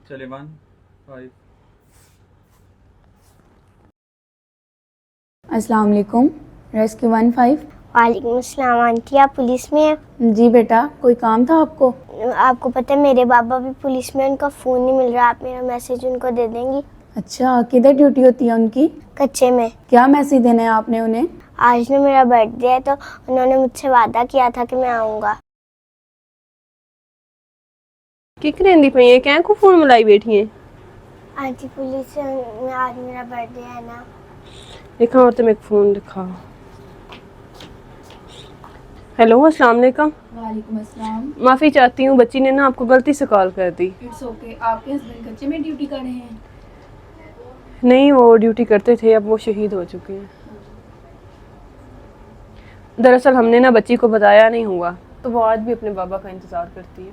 चले 1 5। अस्सलाम वालेकुम। रेस्क्यू 15। वालेकुम अस्सलाम। आंटी आप पुलिस में हैं? जी बेटा, कोई काम था आपको? आपको पता है मेरे बाबा भी पुलिस में, उनका फ़ोन नहीं मिल रहा, आप मेरा मैसेज उनको दे देंगी? अच्छा, किधर ड्यूटी होती है उनकी? कच्चे में। क्या मैसेज देना है आपने उन्हें? आज ना मेरा बर्थडे है तो उन्होंने मुझसे वादा किया था कि मैं आऊँगा। की करेंदी पई है? क्या को फोन मिलाई बैठी है? आंटी पुलिस में आज मेरा बर्थडे है ना। देखा और तुम एक फोन दिखा। हेलो अस्सलाम वालेकुम। वालेकुम अस्सलाम। माफ़ी चाहती हूँ, बच्ची ने ना आपको गलती से कॉल कर दी। It's okay. आपके हस्बैंड कच्चे में ड्यूटी कर रहे हैं? नहीं, वो ड्यूटी करते थे, अब वो शहीद हो चुके हैं। दरअसल हमने ना बच्ची को बताया नहीं हुआ, तो वो आज भी अपने बाबा का इंतज़ार करती है।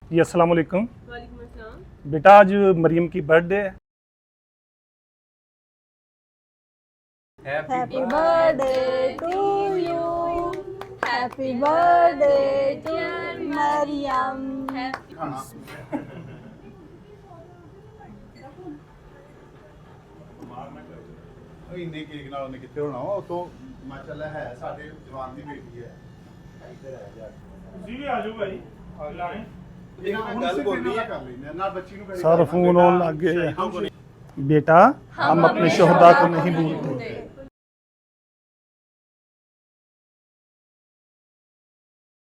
जी अस्सलाम वालेकुम। वालेकुम अस्सलाम। बेटा आज मरियम की बर्थडे है। Happy birthday to you, happy birthday dear Mariam. इन्ने केक नाल ने किथे होना वो तो माशाल्लाह है साडे जवान दी बेटी है इधर है यार ਤੁਸੀਂ ਵੀ ਆ ਜਾਓ ਭਾਈ ਲਾਏ गल बोलनी है कर लेने ना बच्ची नु सर फोन ऑन लग गए। बेटा हम अपने शोहदा को नहीं भूलते।